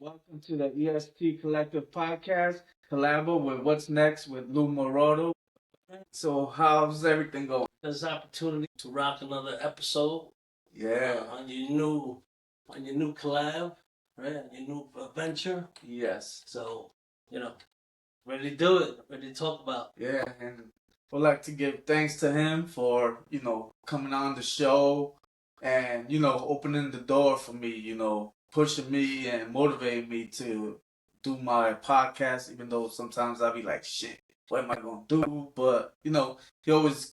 Welcome to the EST Collective Podcast, collabo with What's Next with Lou Maroto. So, how's everything going? There's an opportunity to rock another episode. Yeah. On your new collab, right? On your new venture. Yes. So, ready to do it, ready to talk about. Yeah, and I'd like to give thanks to him for, coming on the show and, opening the door for me, pushing me and motivating me to do my podcast, even though sometimes I'll be like, shit, what am I going to do? But, he always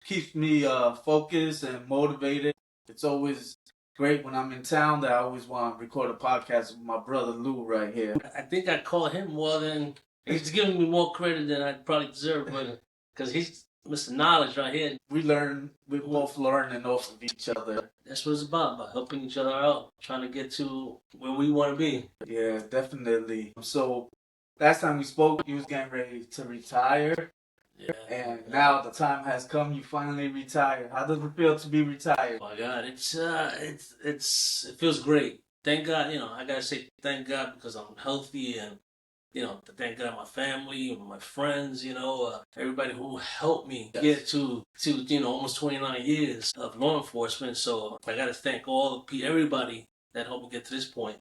keeps me focused and motivated. It's always great when I'm in town that I always want to record a podcast with my brother Lou right here. I think I call him more than, he's giving me more credit than I probably deserve, but because he's Mr. Knowledge right here. We're both learning off of each other. That's what it's about helping each other out, trying to get to where we want to be. Yeah, definitely. So, last time we spoke, you was getting ready to retire. Yeah. And now the time has come, you finally retired. How does it feel to be retired? Oh my God, it feels great. Thank God, I gotta say thank God because I'm healthy and thank God my family, my friends, everybody who helped me get to almost 29 years of law enforcement. So I gotta thank everybody that helped me get to this point.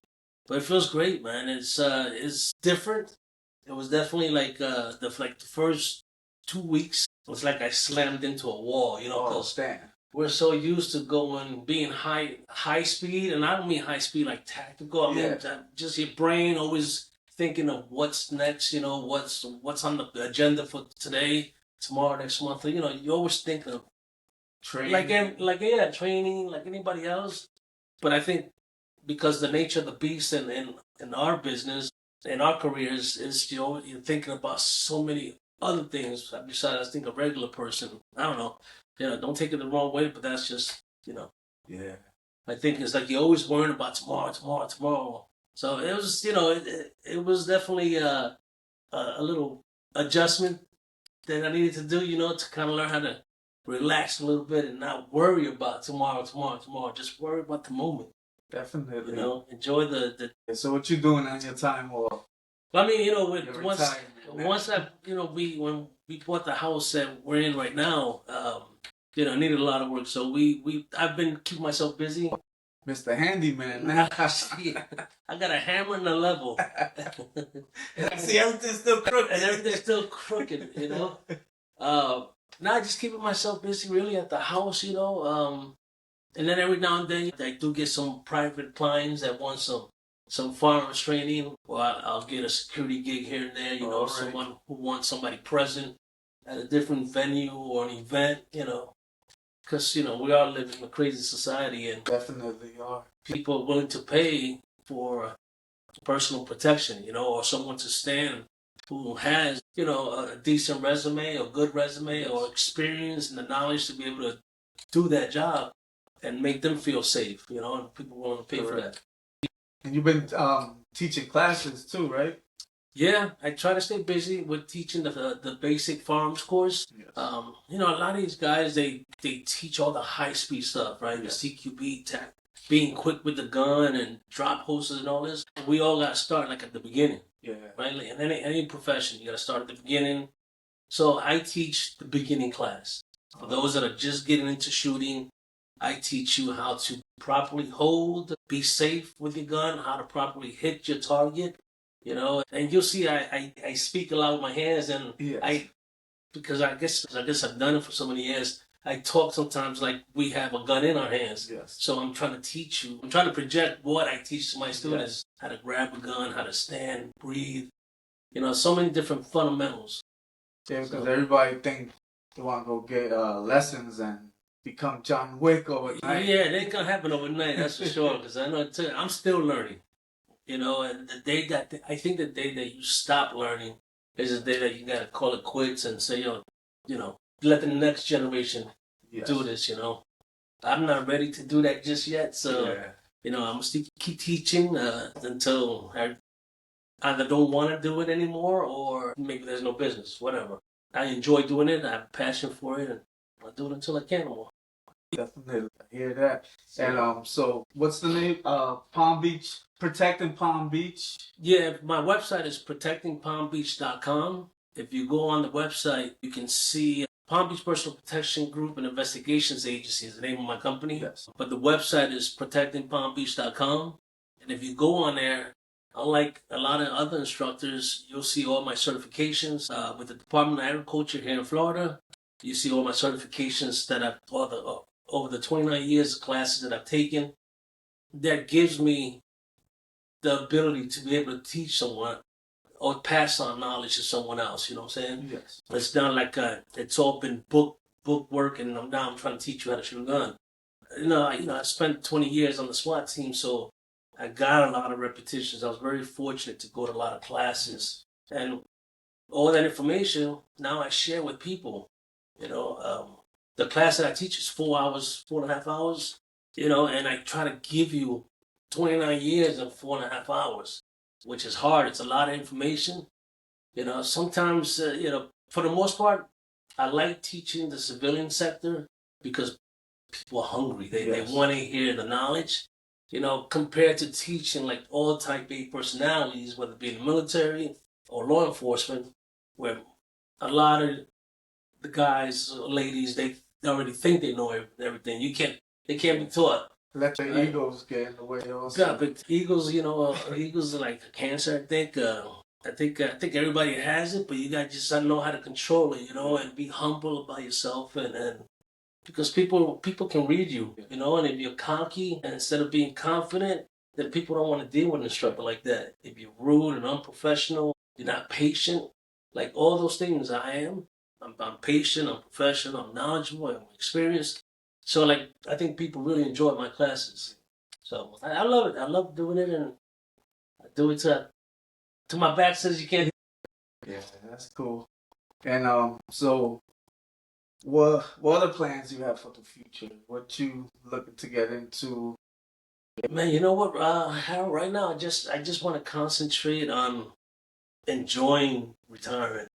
But it feels great, man. It's different. It was definitely like the first 2 weeks. It was like I slammed into a wall, because we're so used to being high speed, and I don't mean high speed like tactical. I mean just your brain always thinking of what's next, what's on the agenda for today, tomorrow, next month. You're always thinking of training, training like anybody else. But I think because the nature of the beast in our business, in our careers, is you're thinking about so many other things besides I think a regular person. I don't know. Don't take it the wrong way, but that's just, Yeah. I think it's like you're always worrying about tomorrow. So it was, it was definitely a little adjustment that I needed to do, to kind of learn how to relax a little bit and not worry about tomorrow. Just worry about the moment. Definitely. Enjoy the. So what you doing on your time off? I mean, once when we bought the house that we're in right now, I needed a lot of work. So I've been keeping myself busy. Mr. Handyman. I got a hammer and a level. See, everything's still crooked. And everything's still crooked, Now I just keeping myself busy really at the house, and then every now and then I do get some private clients that want some firearms training, or I'll get a security gig here and there, someone who wants somebody present at a different venue or an event, because, we are living in a crazy society and definitely are. People are willing to pay for personal protection, or someone to stand who has, a decent resume or good resume or experience and the knowledge to be able to do that job and make them feel safe, and people willing to pay for that. And you've been teaching classes too, right? Yeah, I try to stay busy with teaching the basic firearms course. Yes. A lot of these guys, they teach all the high-speed stuff, right? Yes. The CQB, being quick with the gun and drop holsters and all this. We all got to start like at the beginning. Yeah. Right? In any profession, you got to start at the beginning. So I teach the beginning class. For those that are just getting into shooting, I teach you how to properly hold, be safe with your gun, how to properly hit your target, and you'll see I speak a lot with my hands, and yes. Because I guess I've done it for so many years, I talk sometimes like we have a gun in our hands. Yes. So I'm trying to teach you, I'm trying to project what I teach to my students, how to grab a gun, how to stand, breathe, so many different fundamentals. Yeah, because everybody think they want to go get lessons and become John Wick overnight. Yeah, it ain't gonna happen overnight, that's for sure. Because I know I'm still learning, and the day that I think the day that you stop learning is the day that you gotta call it quits and say, let the next generation do this. I'm not ready to do that just yet, so I'm gonna keep teaching until I either don't want to do it anymore or maybe there's no business, whatever. I enjoy doing it, I have a passion for it, and I'll do it until I can't no more. Definitely. I hear that. So, And so what's the name? Palm Beach, Protecting Palm Beach. yeah, my website is protectingpalmbeach.com. If you go on the website, you can see Palm Beach Personal Protection Group and Investigations Agency is the name of my company. Yes. But the website is protectingpalmbeach.com. And if you go on there, unlike a lot of other instructors, you'll see all my certifications with the Department of Agriculture here in Florida. You see all my certifications that I've over the 29 years of classes that I've taken. That gives me the ability to be able to teach someone or pass on knowledge to someone else. You know what I'm saying? Yes. It's not like it's all been book work, and now I'm trying to teach you how to shoot a gun. I spent 20 years on the SWAT team, so I got a lot of repetitions. I was very fortunate to go to a lot of classes, and all that information now I share with people. The class that I teach is 4 hours, 4.5 hours. And I try to give you 29 years in 4.5 hours, which is hard. It's a lot of information. Sometimes, for the most part, I like teaching the civilian sector because people are hungry. They want to hear the knowledge, compared to teaching like all type A personalities, whether it be in the military or law enforcement, where a lot of the guys, ladies, they already think they know everything. They can't be taught. Let the Right? egos get in the way also. Yeah, but egos, egos are like cancer. I think everybody has it, but you got to just know how to control it, and be humble about yourself, and because people can read you, and if you're cocky and instead of being confident, then people don't want to deal with an instructor like that. If you're rude and unprofessional, you're not patient, like all those things I am. I'm patient, I'm professional, I'm knowledgeable, I'm experienced. So like I think people really enjoy my classes. So I love it. I love doing it, and I do it to my back says you can't. Yeah, that's cool. And so what other plans you have for the future? What you looking to get into? Man, you know what, Harold? Right now, I just want to concentrate on enjoying retirement.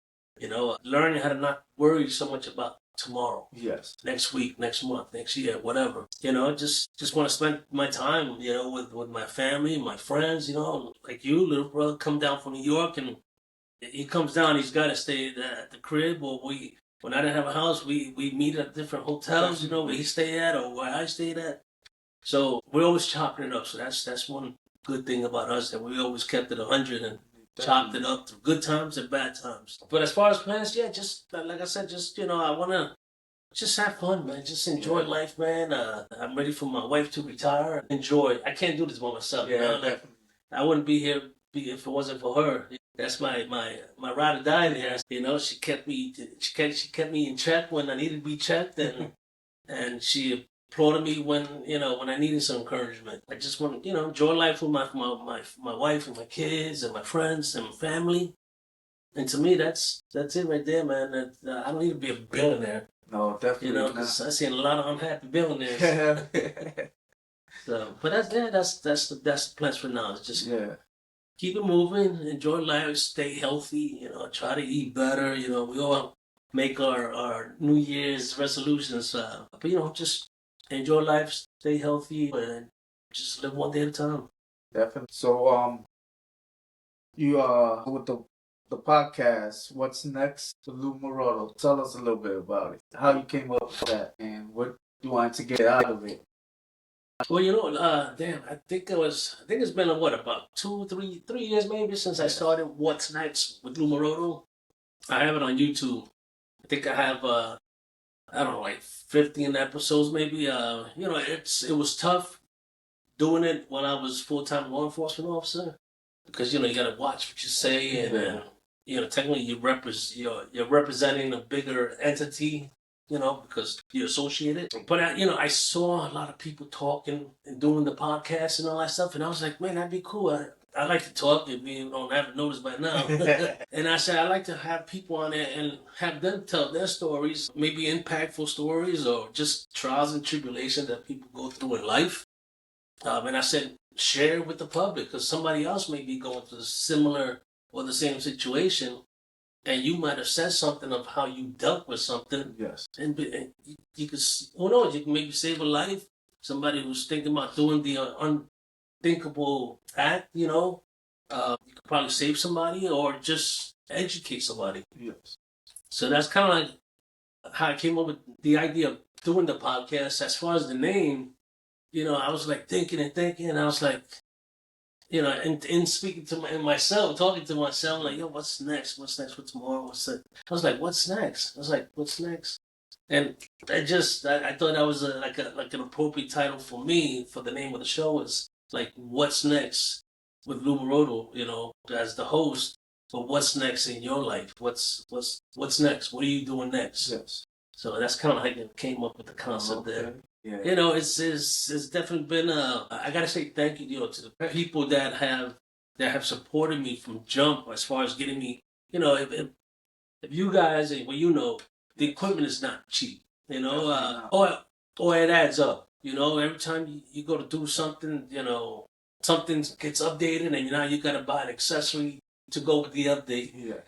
Learning how to not worry so much about tomorrow, Yes. next week, next month, next year, whatever. Just want to spend my time, with my family, my friends. Like you, little brother, come down from New York, and he comes down. He's got to stay at the crib, or when I didn't have a house, we meet at different hotels. Where he stayed at or where I stayed at. So we're always chopping it up. So that's one good thing about us, that we always kept it 100 and chopped it up through good times and bad times. But as far as plans, yeah, just like I said, just I want to just have fun, man. Just enjoy life, man. I'm ready for my wife to retire. Enjoy. I can't do this by myself. Like, I wouldn't be here if it wasn't for her. That's my ride or die there. She kept me in check when I needed to be checked, and she applauded me when I needed some encouragement. I just want to enjoy life with my wife and my kids and my friends and my family. And to me, that's it right there, man. I don't need to be a billionaire. No, definitely. Because I seen a lot of unhappy billionaires. So, but that's the plans for now. It's just keep it moving, enjoy life, stay healthy. Try to eat better. We all make our New Year's resolutions. But just enjoy life, stay healthy, and just live one day at a time. Definitely. So you with the podcast, what's next for Lou Maroto? Tell us a little bit about it. How you came up with that and what you wanted to get out of it. Well, damn, I think it's been about 3 years maybe since I started What's Next with Lou Maroto. I have it on YouTube. I think I have I don't know, like 15 episodes maybe. It was tough doing it when I was full-time law enforcement officer, because you got to watch what you say, and technically you're representing a bigger entity, because you're associated. But I saw a lot of people talking and doing the podcast and all that stuff, and I was like, man, that'd be cool. I like to talk, if you don't have noticed by now. And I said, I like to have people on there and have them tell their stories, maybe impactful stories or just trials and tribulations that people go through in life. And I said, share it with the public, because somebody else may be going through similar or the same situation. and you might have said something of how you dealt with something, Yes. and you could, who knows, you can maybe save a life. Somebody who's thinking about doing the unthinkable act, you could probably save somebody or just educate somebody. Yes. So that's kind of like how I came up with the idea of doing the podcast. As far as the name, I was like thinking and thinking, and I was like, and in speaking to myself, talking to myself, like, yo, what's next? What's next for tomorrow? I was like, what's next? I was like, what's next? And I thought that was like an appropriate title for me for the name of the show is like, what's next with Lou Maroto, as the host. But what's next in your life? What's next? What are you doing next? Yes. So that's kind of how I came up with the concept there. Yeah. It's definitely been I gotta say thank you, to the people that have supported me from jump as far as getting me, if you guys, the equipment is not cheap, or it adds up, every time you go to do something, something gets updated and now you gotta buy an accessory to go with the update. Yeah.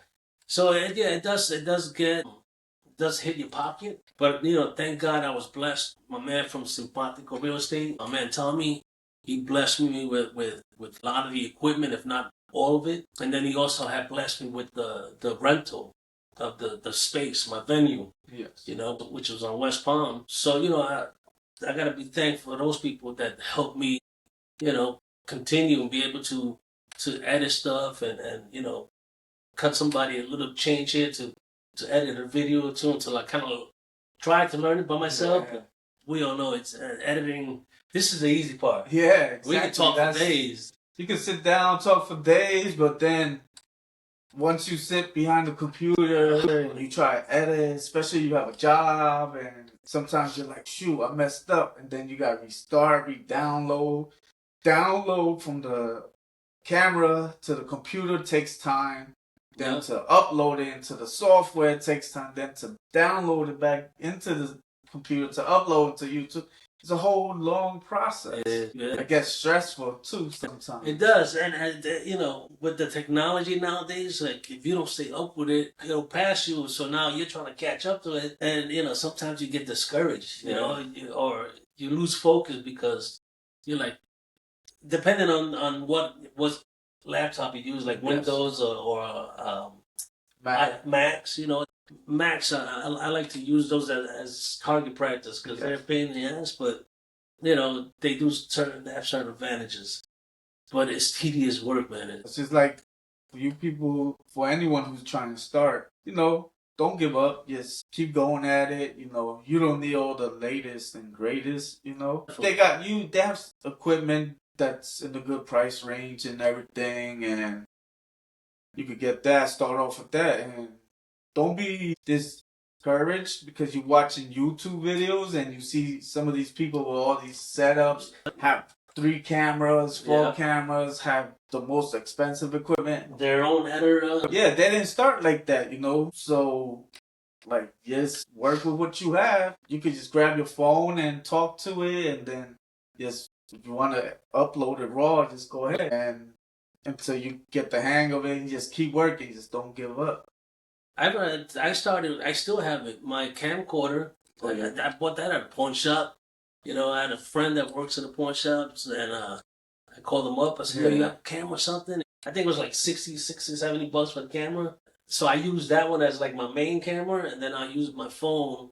So it does hit your pocket. But thank God I was blessed. My man from Simpatico Real Estate, my man Tommy, he blessed me with a lot of the equipment, if not all of it. And then he also had blessed me with the rental of the space, my venue. Yes. Which was on West Palm. So I gotta be thankful for those people that helped me, continue and be able to edit stuff and cut somebody a little change here to edit a video or two until I kind of tried to learn it by myself. Yeah. We all know it's editing. This is the easy part. Yeah, exactly. We can talk for days. You can sit down, talk for days, but then once you sit behind the computer and you try to edit, especially you have a job and sometimes you're like, shoot, I messed up. And then you got to restart, download from the camera to the computer takes time. Then to upload it into the software takes time. Then to download it back into the computer to upload it to YouTube. It's a whole long process. It gets stressful too sometimes. It does, and with the technology nowadays, like if you don't stay up with it, it'll pass you. So now you're trying to catch up to it, and sometimes you get discouraged, or you lose focus because you're like, depending on what laptop you use, like Windows or Macs, Macs, I like to use those as target practice because they're a pain in the ass, but they do have certain advantages. But it's tedious work, man. It's just like for you people, for anyone who's trying to start, don't give up. Just keep going at it. You don't need all the latest and greatest. They have equipment that's in the good price range and everything, and you could get that, start off with that, and don't be discouraged because you're watching YouTube videos and you see some of these people with all these setups have 3 cameras, 4 cameras, have the most expensive equipment. Their own editor. Yeah, they didn't start like that, So, just work with what you have. You could just grab your phone and talk to it, and then just, if you want to upload it raw, just go ahead. And until you get the hang of it, and just keep working. Just don't give up. I still have it. My camcorder, I bought that at a pawn shop. I had a friend that works in the pawn shops, and I called him up. I said, you got a camera or something? I think it was like 60, $70 for the camera. So I used that one as like my main camera, and then I used my phone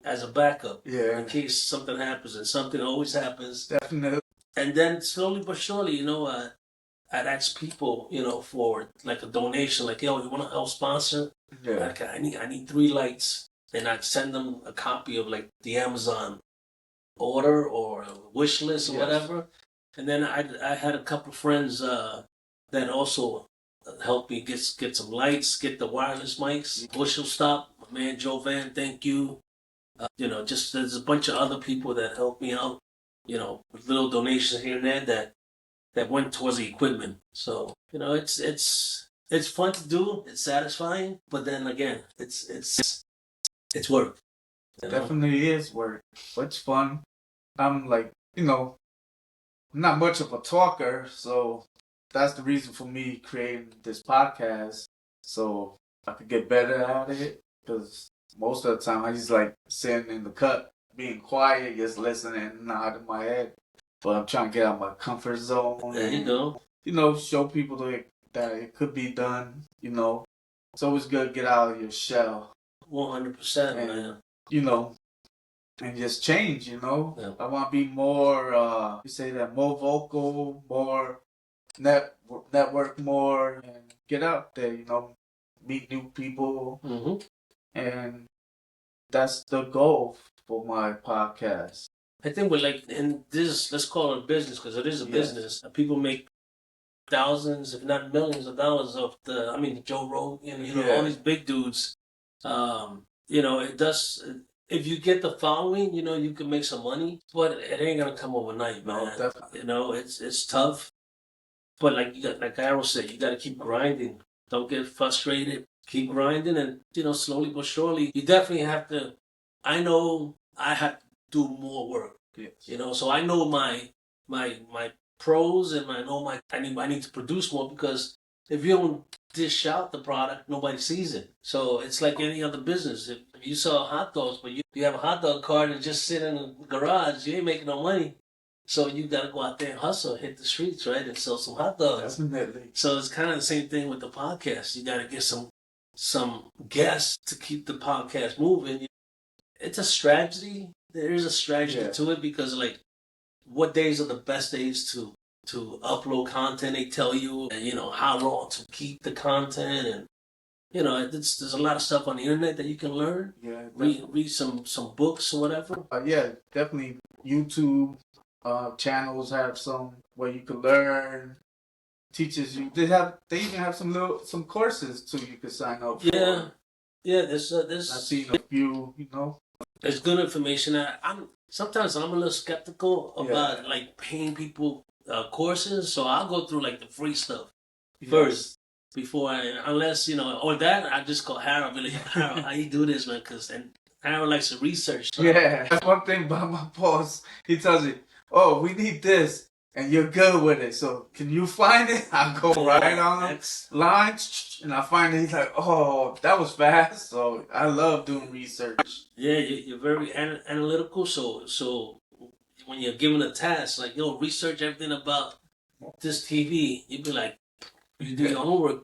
as a backup. Yeah. In case something happens, and something always happens. Definitely. And then slowly but surely, I'd ask people, for like a donation, like, yo, you want to help sponsor? Yeah. Like, I need 3 lights. And I'd send them a copy of like the Amazon order or wish list or whatever. And then I had a couple of friends that also helped me get some lights, get the wireless mics, bushel stop. My man Joe Van, thank you. Just there's a bunch of other people that helped me out, with little donations here and there that went towards the equipment. So, it's fun to do, it's satisfying, but then again, it's work. Definitely is work, but it's fun. I'm like, not much of a talker, so that's the reason for me creating this podcast. So I could get better at it, because most of the time I just like sitting in the cut, being quiet, just listening, nodding my head. But I'm trying to get out of my comfort zone There you and, go. show people that it could be done. It's always good to get out of your shell 100%, and, man. and just change. Yeah. I want to be more, more vocal, more network more, and get out there, meet new people. Mm-hmm. And that's the goal for my podcast. I think we're like, and this, let's call it a business, because it is a business. People make thousands, if not millions of dollars off Joe Rogan, all these big dudes. It does, if you get the following, you can make some money, but it ain't gonna come overnight, man. No, definitely. It's tough. But like Arrow said, you gotta keep grinding. Don't get frustrated. Keep grinding, and slowly but surely, you definitely have to. I know I have to do more work. Yes. So I know my pros, and I need to produce more, because if you don't dish out the product, nobody sees it. So it's like any other business. If you sell hot dogs, but you have a hot dog cart and just sit in the garage, you ain't making no money. So you got to go out there and hustle, hit the streets, right, and sell some hot dogs. Definitely. So it's kind of the same thing with the podcast. You got to get some guests to keep the podcast moving. It's a strategy. There is a strategy to it, because like, what days are the best days to upload content? They tell you, and how long to keep the content, and there's a lot of stuff on the internet that you can learn. Yeah, read some books or whatever. Definitely. YouTube channels have some where you can learn. Teaches you. They even have some courses too you can sign up for. There's I've seen a few. There's good information. Sometimes I'm a little skeptical about like paying people courses, so I'll go through like the free stuff first before unless or that I just call Harold. Be like, Harold, how you do this, man? And Harold likes to research. So. Yeah, that's one thing about my boss. He tells me, "Oh, we need this." And you're good with it, so can you find it? I go right on the line, and I find it. He's like, "Oh, that was fast." So I love doing research. Yeah, you're very analytical. So when you're given a task, like research everything about this TV, you'd be like, you do your homework.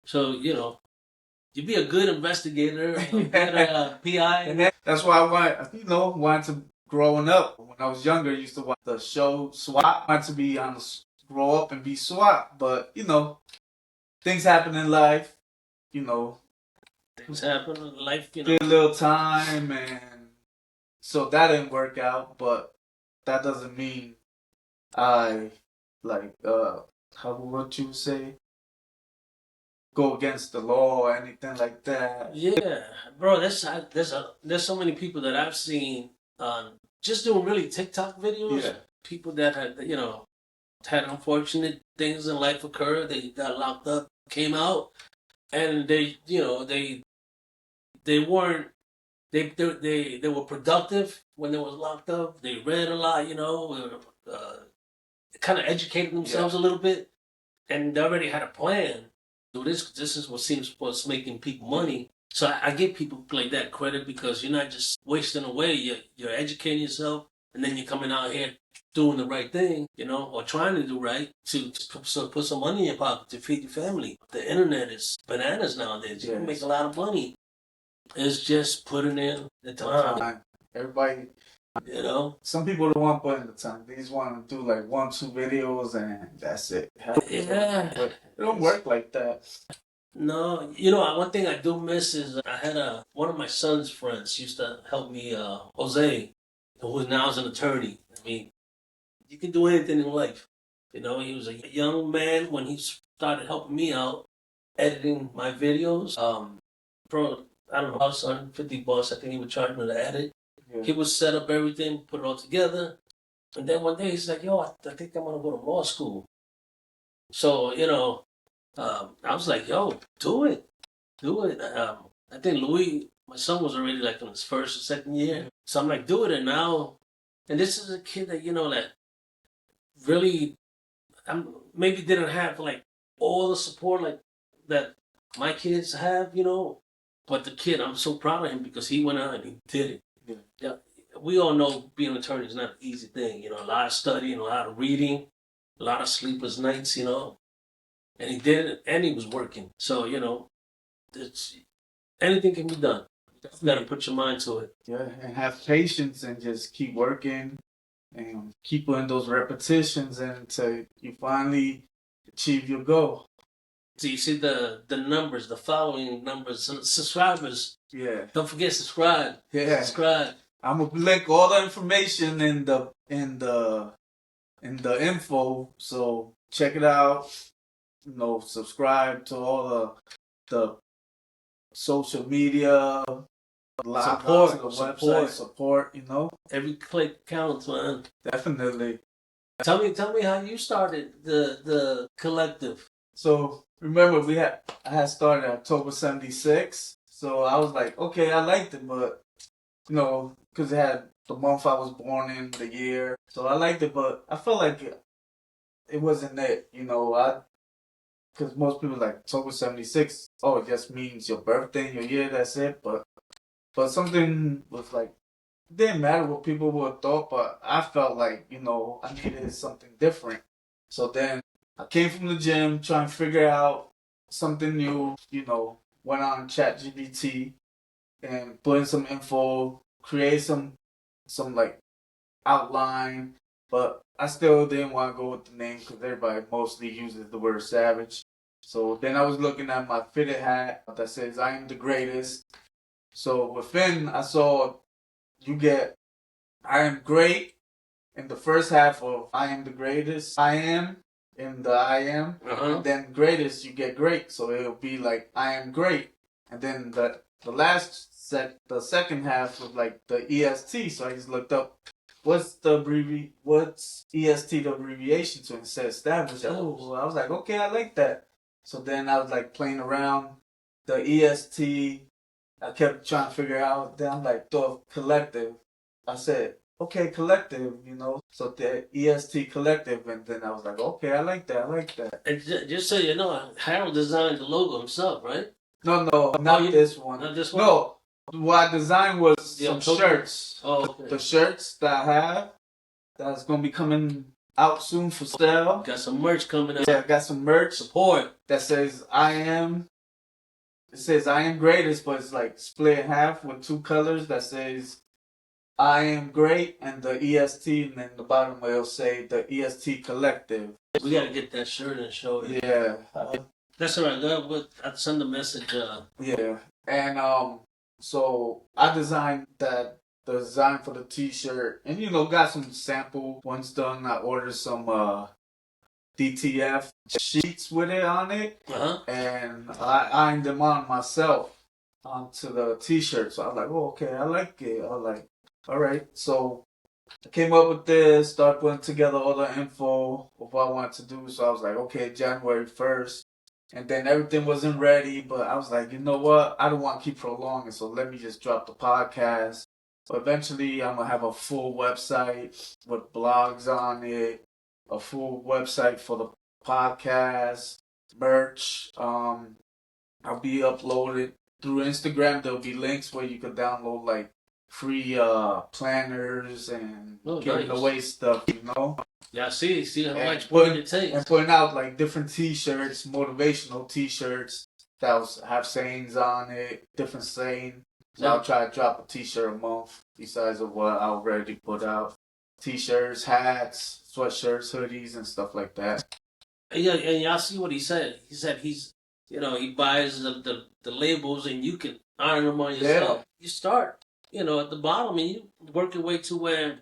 So you'd be a good investigator, a good PI. And that's why I wanted to. Growing up, when I was younger, I used to watch the show SWAT. I wanted to grow up and be SWAT, but things happen in life. Things happen in life. Did a little time, and so that didn't work out. But that doesn't mean I how would you say, go against the law or anything like that. Yeah, bro. There's so many people that I've seen just doing really TikTok videos. Yeah. People that had had unfortunate things in life occur. They got locked up, came out, and they weren't they were productive when they was locked up. They read a lot, kind of educated themselves a little bit, and they already had a plan. So this is what seems what's making people money. So I give people like that credit, because you're not just wasting away. You're educating yourself, and then you're coming out here doing the right thing, or trying to do right to put some money in your pocket to feed your family. The internet is bananas nowadays. You can make a lot of money. It's just putting in the time. Everybody, some people don't want to put in the time. They just want to do like 1-2 videos and that's it. Yeah. But it don't work like that. No, one thing I do miss is I had one of my son's friends used to help me, Jose, who now is an attorney. I mean, you can do anything in life. He was a young man when he started helping me out, editing my videos. I don't know, I was $150. I think he would charge me to edit. Yeah. He would set up everything, put it all together. And then one day he's like, yo, I think I'm going to go to law school. So, I was like, yo, do it. I think Louis, my son, was already like in his first or second year. So I'm like, do it. And this is a kid that, that really maybe didn't have like all the support like that my kids have, but the kid, I'm so proud of him because he went out and he did it. Yeah. Yeah. We all know being an attorney is not an easy thing. A lot of studying, a lot of reading, a lot of sleepless nights, and he did it and he was working. So, it's anything can be done. You got to put your mind to it. Yeah, and have patience and just keep working and keep doing those repetitions until you finally achieve your goal. So you see the numbers, the following numbers, subscribers. Yeah. Don't forget subscribe. Yeah. Subscribe. I'm gonna link all the information in the info. So check it out. Subscribe to all the social media. Log on to the website. Support. Every click counts, man. Definitely. Tell me how you started the collective. So remember, I had started October '76. So I was like, okay, I liked it, but because it had the month I was born in, the year. So I liked it, but I felt like it wasn't it. Because most people like October '76. Oh, it just means your birthday and your year. That's it. But something was like, it didn't matter what people would have thought, but I felt like I needed something different. So then I came from the gym trying to figure out something new. Went on ChatGPT and put in some info, create some like outline, but I still didn't want to go with the name because everybody mostly uses the word savage. So then I was looking at my fitted hat that says I am the greatest. So within I saw you get I am great in the first half of I am the greatest. I am in the I am. And then greatest you get great. So it'll be like I am great. And then the the second half was like the EST. So I just looked up what's EST the abbreviation to, and it said established. Oh, I was like, okay, I like that. So then I was like playing around the EST. I kept trying to figure out. Then I'm like, collective. I said, okay, collective, So the EST collective, and then I was like, okay, I like that. I like that. And just so you know, Harold designed the logo himself, right? No, not this one. Not this one? No, what I designed was some shirts. Oh, okay. The shirts that I have, that's going to be coming out soon for sale. Got some merch coming out. Yeah, got some merch. Support. That says it says I am greatest, but it's like split in half with two colors that says I am great and the EST, and then the bottom will say the EST collective. We got to get that shirt and show it. Yeah. That's all right. I'll send a message. Yeah. And so I designed the design for the t-shirt, and got some sample ones done. I ordered some DTF sheets with it on it, and I ironed them on myself onto the t-shirt. So I was like, oh, okay, I like it. I was like, all right. So I came up with this, started putting together all the info of what I wanted to do. So I was like, okay, January 1st. And then everything wasn't ready, but I was like, you know what? I don't want to keep prolonging, so let me just drop the podcast. So eventually I'm going to have a full website with blogs on it, a full website for the podcast, merch. I'll be uploaded through Instagram. There'll be links where you can download like free planners and giving away stuff, Yeah, see how much work it takes. And putting out like different t-shirts, motivational t-shirts that have sayings on it, different saying. So I'll try to drop a t-shirt a month besides of what I already put out. T-shirts, hats, sweatshirts, hoodies, and stuff like that. Yeah, and y'all see what he said. He said he buys the labels and you can iron them on yourself. Yeah. You start, at the bottom and you work your way to where,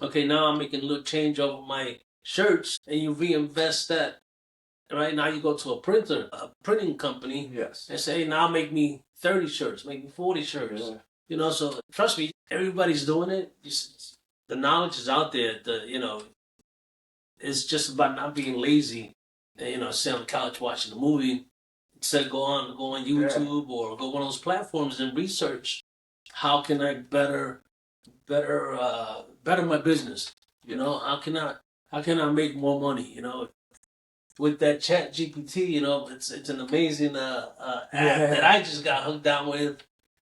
okay, now I'm making a little change over my shirts, and you reinvest that. Right now, you go to a printing company, yes, and say, now make me 30 shirts, make me 40 shirts. Yeah. So trust me, everybody's doing it. The knowledge is out there. It's just about not being lazy. And, sit on the couch watching a movie. Instead, go on YouTube or go on one of those platforms and research. How can I better my business? How can I make more money? with that Chat GPT, you know, it's an amazing app Yeah. that I just got hooked down with.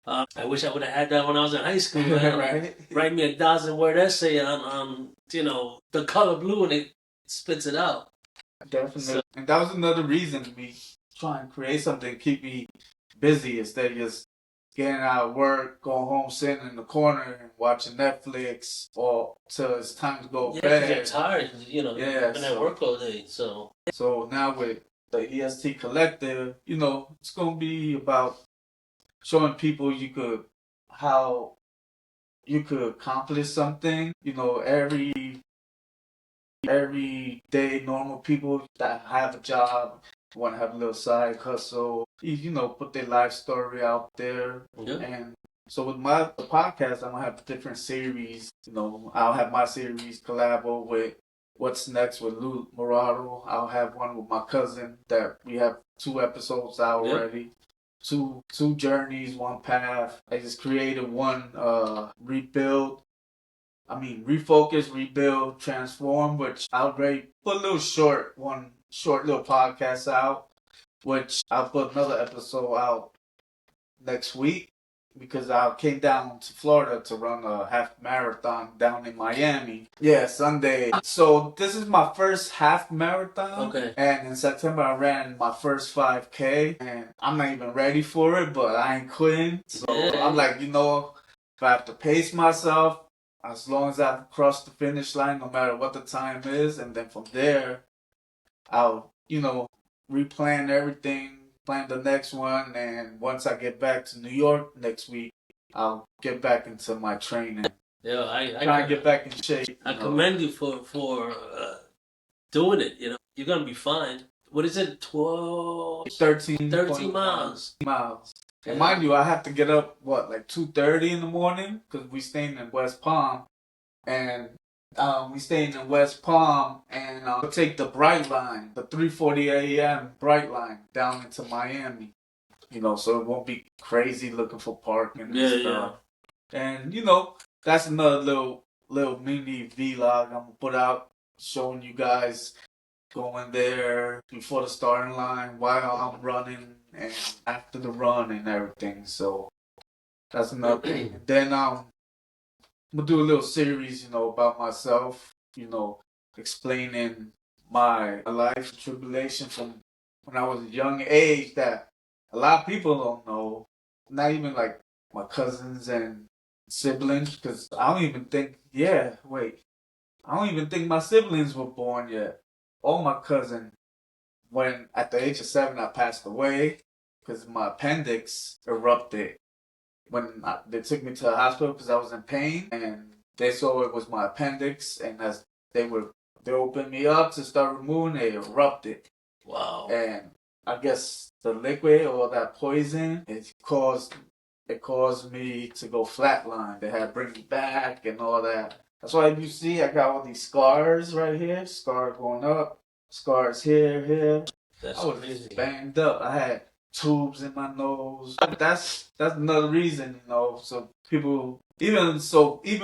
I wish I would have had that when I was in high school. Man. Right. Write me a 1,000-word essay on you know the color blue, and it spits it out. Definitely. So, And that was another reason me trying to create something to keep me busy instead of just getting out of work, going home, sitting in the corner and watching Netflix or till it's time to go to yeah, bed. because you're tired. You know, Yeah, you've been at work all day. So now with the EST Collective, you know, it's gonna be about showing people how you could accomplish something. You know, every day normal people that have a job want to have a little side hustle, you know, put their life story out there. yeah. And so with the podcast, I'm gonna have different series. You know, I'll have my series collabo with What's Next with Maroto. I'll have one with my cousin that we have 2 episodes out already. Two journeys, one path. I just created one refocus, rebuild, transform, which I'll put a little short little podcast out, which I'll put another episode out next week because I came down to Florida to run a half marathon down in Miami. Yeah, Sunday. So this is my first half marathon. Okay. And in September I ran my first 5K, and I'm not even ready for it, but I ain't quitting. So I'm like, you know, if I have to pace myself, as long as I cross the finish line, no matter what the time is, and then from there, I'll, you know, replan everything, plan the next one, and once I get back to New York next week, I'll get back into my training. Yeah, I try and get back in shape. I commend you for doing it. You know, you're gonna be fine. What is it? 13 miles. And mind you, I have to get up like 2:30 in the morning because we staying in West Palm, and we staying in West Palm, and we'll take the Bright Line, the 3:40 a.m. Bright Line down into Miami. You know, so it won't be crazy looking for parking and stuff. And you know, that's another little mini vlog I'm gonna put out showing you guys going there before the starting line, while I'm running, and after the run and everything. So that's another thing. And then I'm gonna do a little series, you know, about myself, you know, explaining my life tribulation from when I was a young age that a lot of people don't know. Not even like my cousins and siblings, because I don't even think. I don't even think my siblings were born yet. Or my cousin, when at the age of 7 I passed away because my appendix erupted when they took me to the hospital because I was in pain, and they saw it was my appendix, and as they opened me up to start removing, it erupted. Wow. And I guess the liquid or that poison, it caused me to go flatline. They had to bring me back and all that. That's why you see I got all these scars right here, scars going up, scars here. That's I was amazing. banged up. I had tubes in my nose. That's another reason, you know. So people, even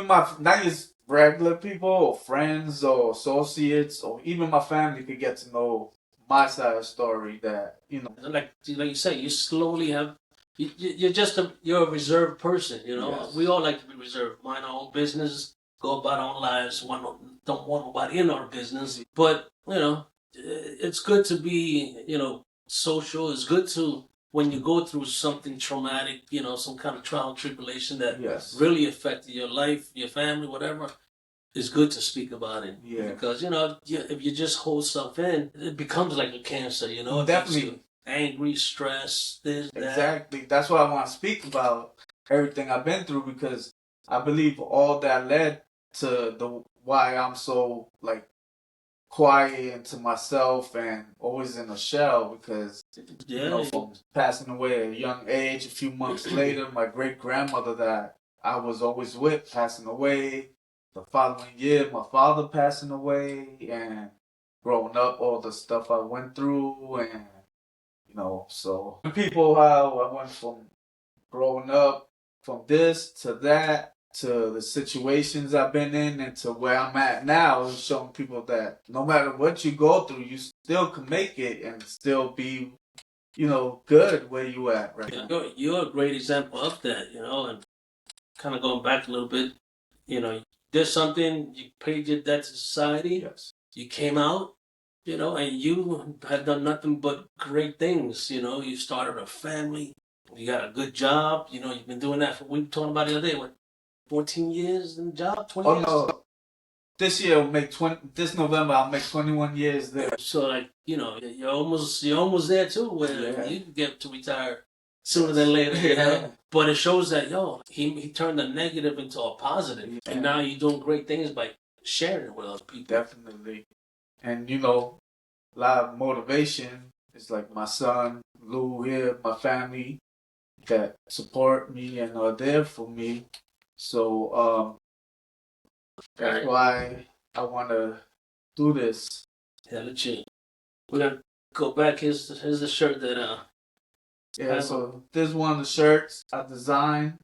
my not just regular people or friends or associates or even my family could get to know my side of the story. That, you know, like you say, you slowly have. You're a reserved person. You know, Yes. We all like to be reserved, mind our own business, go about our own lives. Don't want nobody in our business. But you know, it's good to be, you know, social. It's good to, when you go through something traumatic, you know, some kind of trial and tribulation that Yes. really affected your life, your family, whatever. It's good to speak about it. Yeah. Because, you know, if you just hold stuff in, it becomes like a cancer, you know? Definitely. Angry, stress, this, that. Exactly. That's why I want to speak about everything I've been through, because I believe all that led to the why I'm so like quiet and to myself and always in a shell, because you know, from passing away at a young age, a few months later, my great grandmother that I was always with passing away. The following year, my father passing away, and growing up, all the stuff I went through, and you know, so people, how I went from growing up from this to that, to the situations I've been in and to where I'm at now, is showing people that no matter what you go through, you still can make it and still be, good where you at right now. You're a great example of that, and kind of going back a little bit, did something, you paid your debt to society, Yes. you came out, and you had done nothing but great things, you started a family, you got a good job, you've been doing that for, we were talking about the other day, what, 14 years in the job, 20 Oh years? no, this year will make 20. This November I'll make 21 years there. So like, you're almost there too, where you can get to retire sooner than later. Yeah. But it shows that he turned a negative into a positive, and now you're doing great things by sharing it with other people. Definitely, and a lot of motivation is like my son Lou here, my family that support me and are there for me. So that's why I want to do this. Yeah, legit. We're gonna go back. Here's the shirt that Yeah, so this is one of the shirts I designed.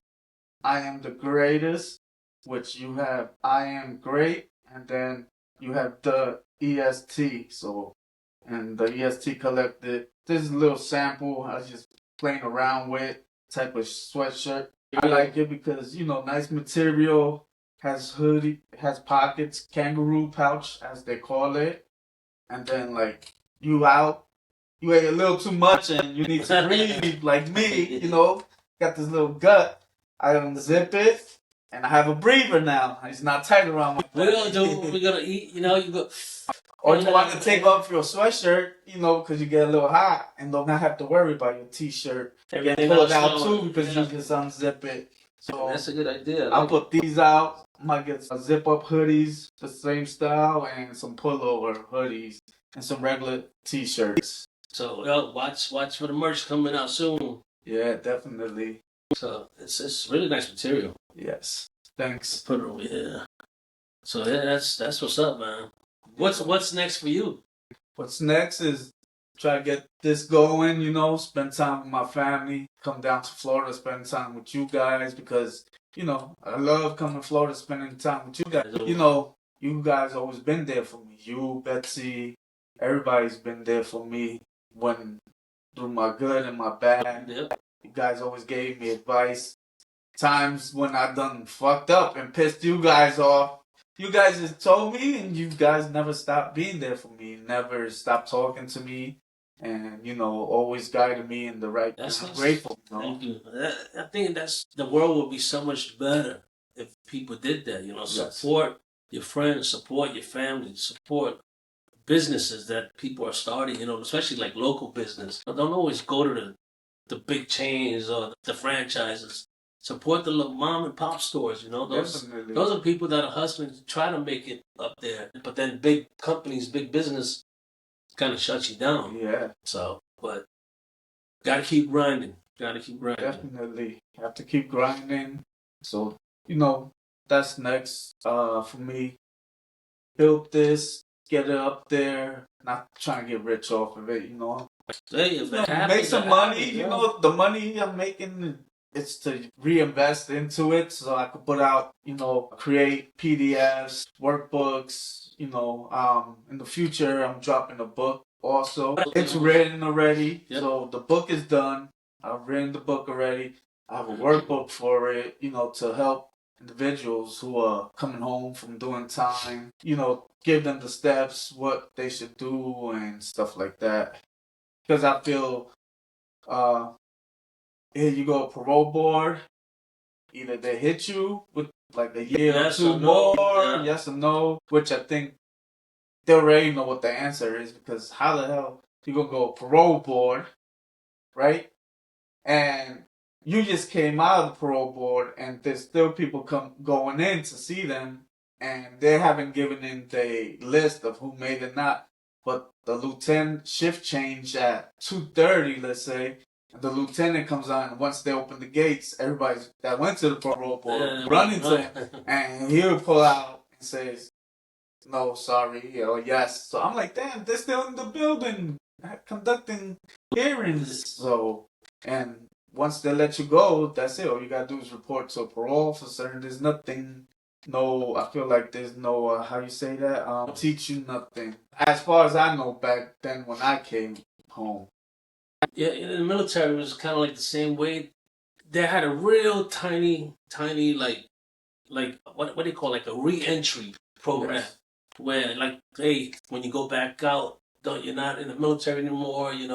I am the greatest, which you have I am great, and then you have the EST. So, and the EST collected. This is a little sample I was just playing around with type of sweatshirt. I like it because nice material, has hoodie, has pockets, kangaroo pouch as they call it, and then like you out. You ate a little too much and you need to breathe like me, got this little gut. I unzip it and I have a breather now. It's not tight around my We're gonna do. We're gonna eat. You go. Or you want to take off your sweatshirt, because you get a little hot and don't have to worry about your t-shirt getting pulled out too because you just unzip it. So that's a good idea. I'll put these out. I might get some zip up hoodies, the same style, and some pullover hoodies and some regular t-shirts. So watch for the merch coming out soon. Yeah, definitely. So it's really nice material. Yes. Thanks. Put it over here. So yeah, that's what's up, man. What's next for you? What's next is try to get this going, spend time with my family, come down to Florida, spend time with you guys because, I love coming to Florida, spending time with you guys. You guys always been there for me. You, Betsy, everybody's been there for me through my good and my bad. Yep. You guys always gave me advice. Times when I done fucked up and pissed you guys off. You guys just told me and you guys never stopped being there for me. Never stopped talking to me and, always guided me in the right path. I'm grateful. Thank you. I think the world would be so much better if people did that. Support your friends, support your family, support businesses that people are starting, especially like local business. Don't always go to the big chains or the franchises. Support the little mom and pop stores, Those are people that are hustling to try to make it up there. But then big companies, big business kind of shuts you down. Yeah. So, but gotta keep grinding. Definitely. Have to keep grinding. So, that's next for me. Build this, get it up there, not trying to get rich off of it, make some money, the money I'm making, it's to reinvest into it so I could put out, create PDFs, workbooks, in the future I'm dropping a book also. It's written already, so the book is done. I've written the book already. I have a workbook for it, to help individuals who are coming home from doing time, give them the steps, what they should do and stuff like that. Because I feel, here you go, parole board, either they hit you with like a year or two more, yes or no, which I think they already know what the answer is because how the hell you gonna go parole board, right? And you just came out of the parole board and there's still people going in to see them and they haven't given in the list of who made it not. But the lieutenant shift change at 2:30, let's say, and the lieutenant comes on and once they open the gates, everybody that went to the parole board running to him and he'll pull out and says, no, sorry, or yes. So I'm like, damn, they're still in the building conducting hearings. So, and once they let you go, that's it. All you gotta do is report to a parole officer, and there's nothing. No, I feel like there's no how you say that. Teach you nothing. As far as I know, back then when I came home. Yeah, in the military it was kind of like the same way. They had a real tiny, like what do you call like a re-entry program, yes. Where like, hey, when you go back out, you're not in the military anymore. You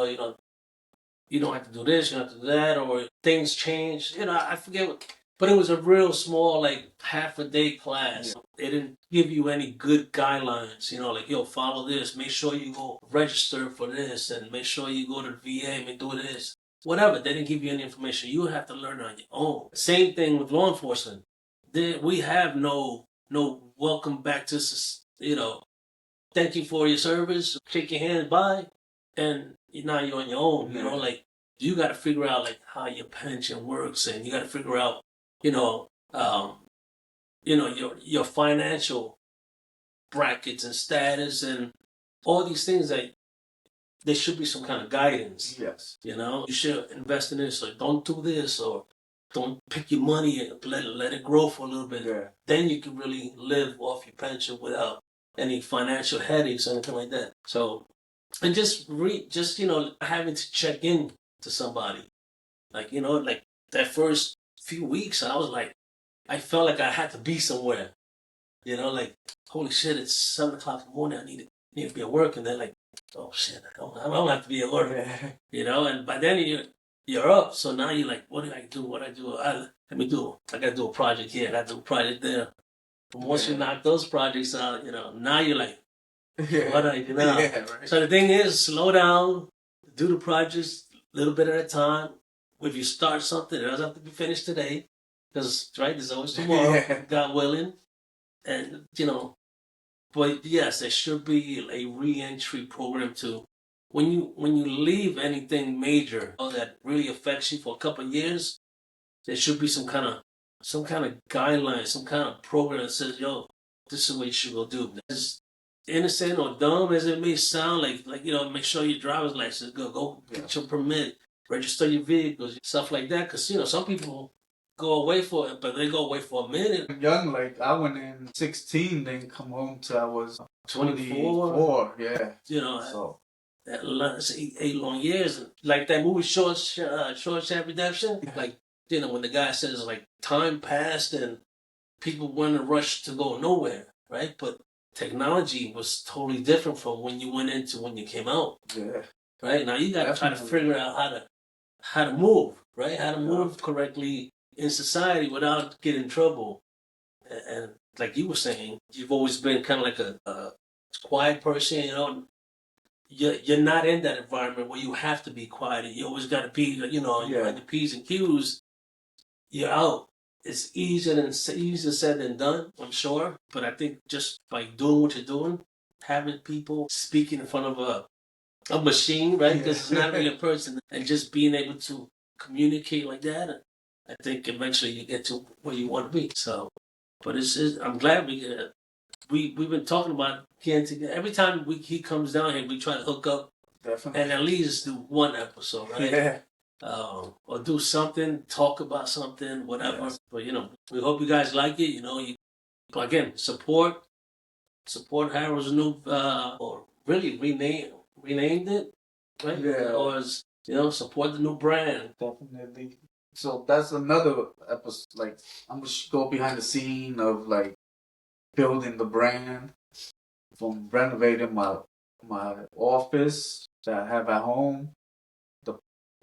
don't have to do this, you don't have to do that, or things change. I forget what, but it was a real small, like half a day class. Yeah. It didn't give you any good guidelines, like, yo, follow this, make sure you go register for this, and make sure you go to the VA and do this. Whatever, they didn't give you any information. You have to learn on your own. Same thing with law enforcement. We have no welcome back to, thank you for your service, shake your hand, bye. And now you're on your own, like you got to figure out like how your pension works, and you got to figure out, your financial brackets and status and all these things that there should be some kind of guidance. Yes. You should invest in this, or don't do this, or don't pick your money and let it grow for a little bit. Yeah. Then you can really live off your pension without any financial headaches or anything like that. So, and just having to check in to somebody, like like that first few weeks, I felt like I had to be somewhere, like holy shit, it's 7:00 in the morning, I need to be at work, and they're like, oh shit, I don't have to be at work, and by then you're up, so now you're like, what do I do? What I do? I gotta do a project here, I gotta do a project there. And once you knock those projects out, now you're like, what do I do now? Yeah, right. So the thing is, slow down, do the projects a little bit at a time. If you start something, it doesn't have to be finished today, because there's always tomorrow, God willing. And but yes, there should be a re-entry program too. When you leave anything major that really affects you for a couple of years, there should be some kind of guideline, some kind of program that says, yo, this is what you should go do. As innocent or dumb as it may sound, like make sure your driver's license is good. Go get your permit, register your vehicles, stuff like that. Because some people go away for it, but they go away for a minute. Young, like I went in 16, then come home till I was 24. Yeah. So that's 8 long years. Like that movie Shawshank Redemption. Like when the guy says like time passed and people were in a rush to go nowhere, right? But technology was totally different from when you went into when you came out. Yeah. Right? Now you gotta try to figure out how to move, right? How to move correctly in society without getting in trouble. And like you were saying, you've always been kind of like a quiet person, You're not in that environment where you have to be quiet. You always got to be, you're on the P's and Q's. You're out. It's easier said than done, I'm sure. But I think just by doing what you're doing, having people speaking in front of a machine, right? Because it's not really a person, and just being able to communicate like that, I think eventually you get to where you want to be. So, but I'm glad we've been talking about getting together. Every time he comes down here, we try to hook up. Definitely. And at least do one episode, right? Yeah. Or do something, talk about something, whatever. Yes. But we hope you guys like it. Again, support Harold's new, or really renamed it, right? Yeah. Or support the new brand. Definitely. So that's another episode. Like I'm just go behind the scene of like building the brand, from renovating my office that I have at home.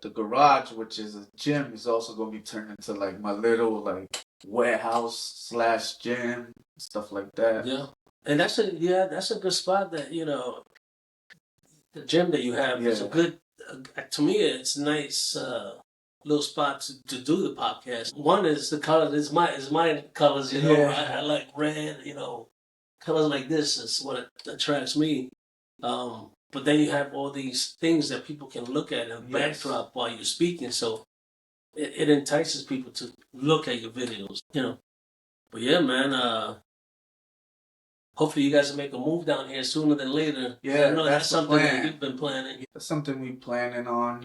The garage, which is a gym, is also going to be turned into like my little like warehouse / gym, stuff like that. Yeah, and that's a good spot. That the gym that you have is a good. To me, it's a nice little spot to do the podcast. One is the color. Is my colors. I like red. Colors like this is what attracts me. But then you have all these things that people can look at and backdrop while you're speaking, so it entices people to look at your videos, But yeah, man, hopefully you guys will make a move down here sooner than later. Yeah, I know that's something that you've been planning. That's something we're planning on,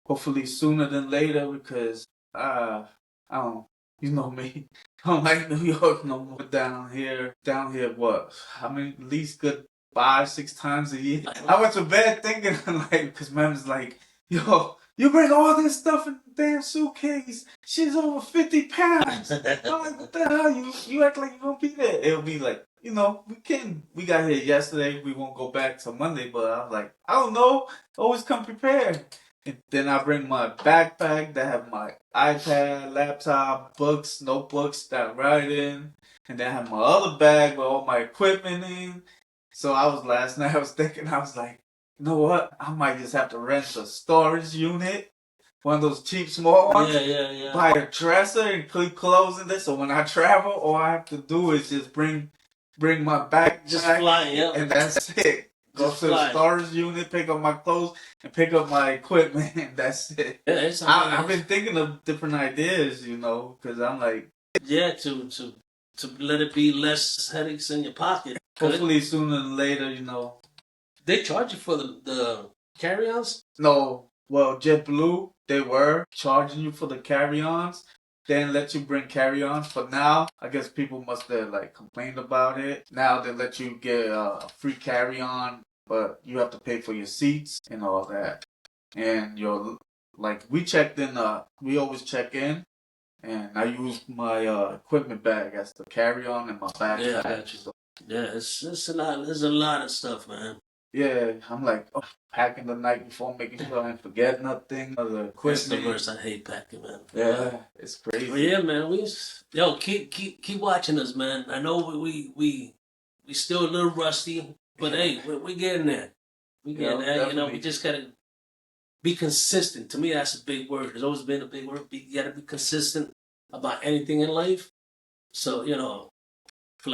hopefully sooner than later because I don't, you know me, I don't like New York no more. Down here, what? I mean, at least good 5, 6 times a year. I went to bed thinking like, because Mem's like, yo, you bring all this stuff in the damn suitcase. She's over 50 pounds. I'm like, what the hell? You act like you gonna be there. It'll be like, we got here yesterday. We won't go back till Monday, but I'm like, I don't know. Always come prepared. And then I bring my backpack that have my iPad, laptop, books, notebooks that I write in. And then I have my other bag with all my equipment in. So last night I was thinking, I was like, you know what? I might just have to rent a storage unit. One of those cheap small ones. Yeah. Buy a dresser and put clothes in there. So when I travel, all I have to do is just bring my backpack. Just fly, yeah. And that's it. Go to the storage unit, pick up my clothes, and pick up my equipment, and that's it. Yeah, I've been thinking of different ideas, because I'm like... Yeah, to let it be less headaches in your pocket. Hopefully sooner than later, They charge you for the carry-ons? No. Well, JetBlue, they were charging you for the carry-ons. They didn't let you bring carry-ons, but now I guess people must have complained about it. Now they let you get a free carry-on, but you have to pay for your seats and all that. And we checked in. We always check in, and I use my equipment bag as the carry-on and my backpack. Yeah, I got you. So, yeah, it's a lot. There's a lot of stuff, man. Yeah, I'm packing the night before, making sure I don't forget nothing. That's the worst. I hate packing, man. Yeah, it's crazy. But yeah, man. Keep watching us, man. I know we still a little rusty, but hey, we're getting there. We getting there. Definitely. We just gotta be consistent. To me, that's a big word. It's always been a big word. You gotta be consistent about anything in life. So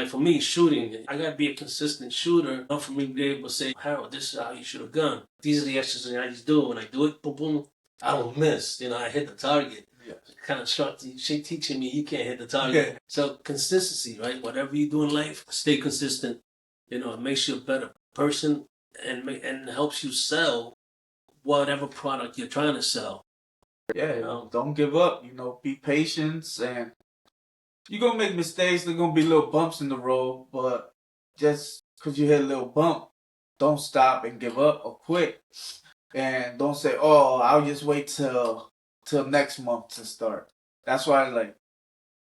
for me, shooting, I gotta be a consistent shooter. Not for me to be able to say, Harold, this is how you shoot a gun. These are the exercises I just do. When I do it, boom, boom, I don't miss. I hit the target. Yeah. Kind of she teaching me you can't hit the target. Yeah. So consistency, right? Whatever you do in life, stay consistent. It makes you a better person and helps you sell whatever product you're trying to sell. Yeah, don't give up. Be patient, and you're going to make mistakes. There's going to be little bumps in the road, but just because you hit a little bump, don't stop and give up or quit. And don't say, oh, I'll just wait till next month to start. That's why,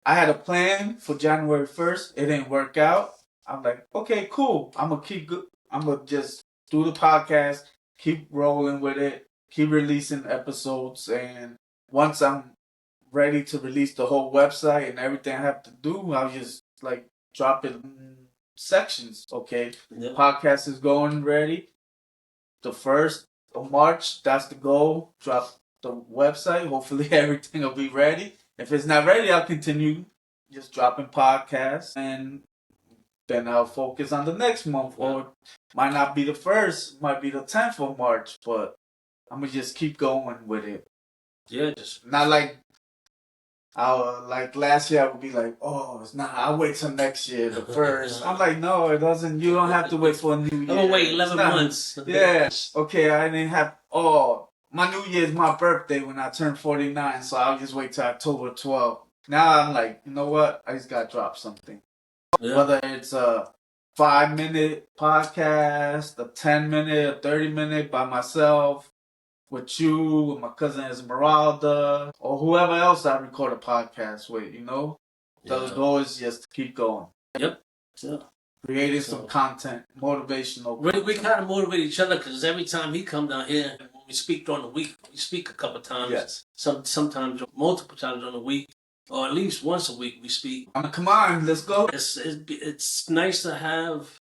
I had a plan for January 1st. It didn't work out. I'm like, okay, cool. I'm going to just do the podcast, keep rolling with it, keep releasing episodes. And once I'm ready to release the whole website and everything I have to do, I'll just drop it in sections. Okay, Yep. Podcast is going ready. The 1st of March, that's the goal. Drop the website. Hopefully everything will be ready. If it's not ready, I'll continue just dropping podcasts, and then I'll focus on the next month. Or might not be the 1st, might be the 10th of March, but I'm gonna just keep going with it. Yeah, just not last year I would be like, oh, it's not. I'll wait till next year, the 1st. I'm like, no, it doesn't. You don't have to wait for a new year. I'm gonna wait 11 months. Yeah. Okay, I didn't have. My new year is my birthday when I turn 49, so I'll just wait till October 12th. Now I'm like, you know what? I just gotta drop something. Yeah. Whether it's a 5-minute podcast, a 10-minute, a 30-minute by myself, with you, with my cousin Esmeralda, or whoever else I record a podcast with, The goal is just to keep going. Yep. Yeah. Creating some content, motivational. We kind of motivate each other because every time he come down here, when we speak during the week, we speak a couple times. Yes. Sometimes multiple times during the week, or at least once a week we speak. Come on, let's go. It's nice to have.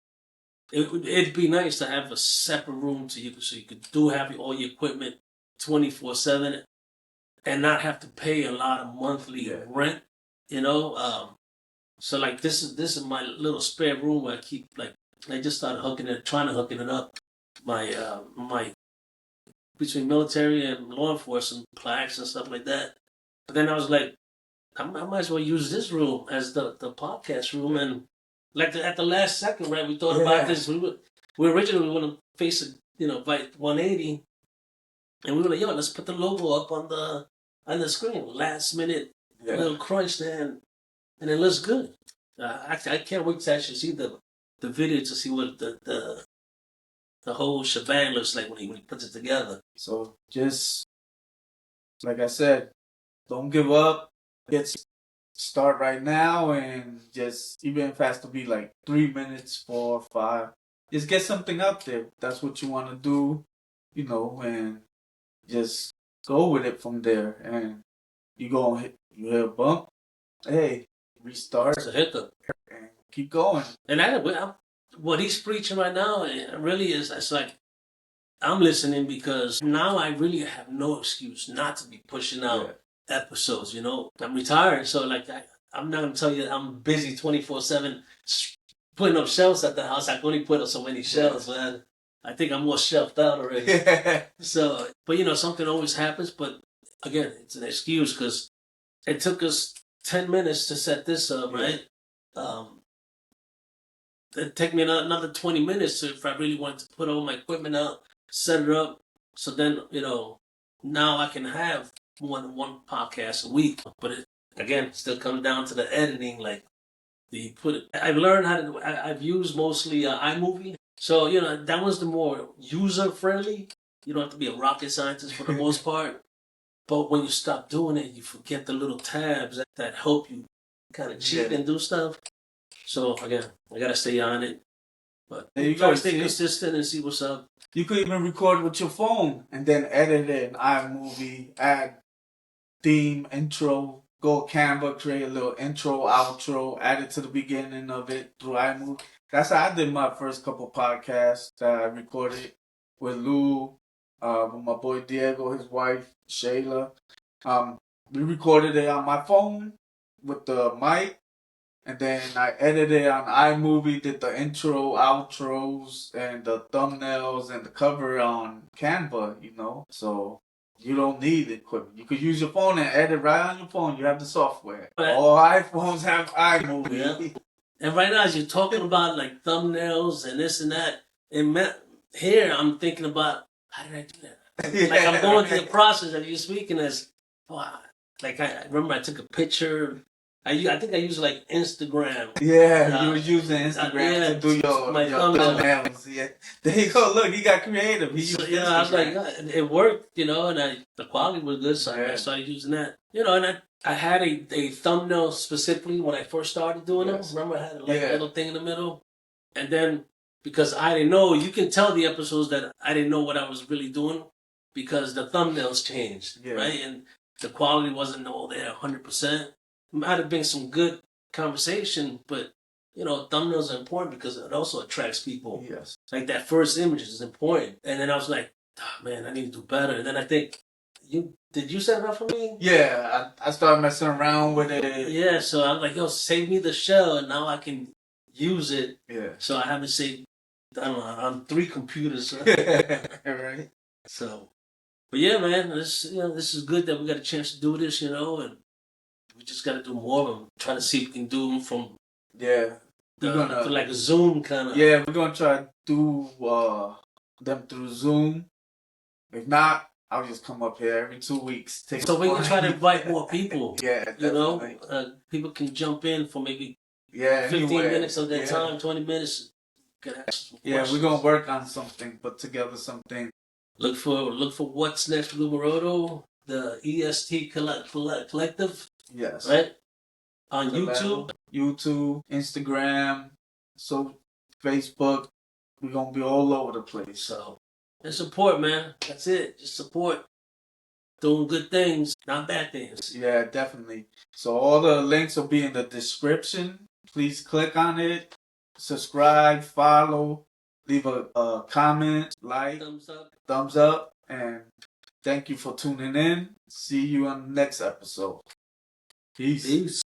It'd be nice to have a separate room so you could have all your equipment 24/7 and not have to pay a lot of monthly rent. So this is my little spare room where I keep I just started trying to hook it up. My between military and law enforcement plaques and stuff like that. But then I was like, I might as well use this room as the podcast room. And at the last second, right, we thought about this. We originally want to face Vite 180, And we were like, yo, let's put the logo up on the screen. Last minute little crunch there, and it looks good. I can't wait to actually see the video to see what the whole shebang looks like when he puts it together. So just like I said, don't give up. Start right now, and just even if it has to be like 3 minutes, 4 or 5, just get something out there. That's what you want to do, and just go with it from there. And you hit a bump. Hey, restart. It's a hiccup. And keep going. And what he's preaching right now, it really is. It's like I'm listening because now I really have no excuse not to be pushing out episodes. I'm retired, so like I'm not gonna tell you I'm busy 24/7 putting up shelves at the house. I can only put up so many shelves, man. I think I'm more shelved out already. So, but something always happens. But again, it's an excuse because it took us 10 minutes to set this up, right? It'd take me another 20 minutes if I really wanted to put all my equipment out, set it up. So then, now I can have one podcast a week. But it, again, still comes down to the editing. Like, I've learned how to, I've used mostly iMovie. So, that was the more user-friendly. You don't have to be a rocket scientist for the most part. But when you stop doing it, you forget the little tabs that help you kind of cheat and do stuff. So, again, I got to stay on it. But you got to stay consistent and see what's up. You could even record with your phone and then edit it in iMovie, add theme, intro, go Canva, create a little intro, outro, add it to the beginning of it through iMovie. That's how I did my first couple podcasts that I recorded with Lou, with my boy Diego, his wife, Shayla. We recorded it on my phone with the mic, and then I edited it on iMovie, did the intro, outros, and the thumbnails and the cover on Canva, So you don't need equipment. You could use your phone and edit right on your phone. You have the software. All iPhones have iMovie. Yeah. And right now, as you're talking about like thumbnails and this and that, here I'm thinking about how did I do that? Like I'm going through the process of you speaking as, like I remember I took a picture. I think I used like Instagram. Yeah, you were using Instagram to do your thumbnails. Yeah, there you go. Look, he got creative. I was like, it worked, and the quality was good, so I started using that. And I had a thumbnail specifically when I first started doing it. Remember, I had a little thing in the middle, and then because I didn't know, you can tell the episodes that I didn't know what I was really doing because the thumbnails changed, right, and the quality wasn't all there 100%. Might have been some good conversation, but thumbnails are important because it also attracts people. Yes. Like that first image is important. And then I was like, man, I need to do better. And then I think did you set it up for me? Yeah, I started messing around with it. Yeah, so I'm like, yo, save me the shell and now I can use it. Yeah. So I haven't saved, I don't know, on 3 computers. Right. So, but yeah, man, this is good that we got a chance to do this, and we just got to do more of them. Trying to see if we can do them from like a Zoom kind of. Yeah, we're gonna try to do them through Zoom. If not, I'll just come up here every 2 weeks. So we can try to invite more people. Yeah, definitely. People can jump in for maybe 15 minutes of their time, 20 minutes. Yeah, we're gonna work on something, put together something. Look for what's next for Maroto, the EST Collective. Yes. Right? On YouTube, Instagram, so Facebook. We're going to be all over the place. So, and support, man. That's it. Just support. Doing good things, not bad things. Yeah, definitely. So all the links will be in the description. Please click on it. Subscribe, follow, leave a comment, like, thumbs up, and thank you for tuning in. See you on the next episode. Peace.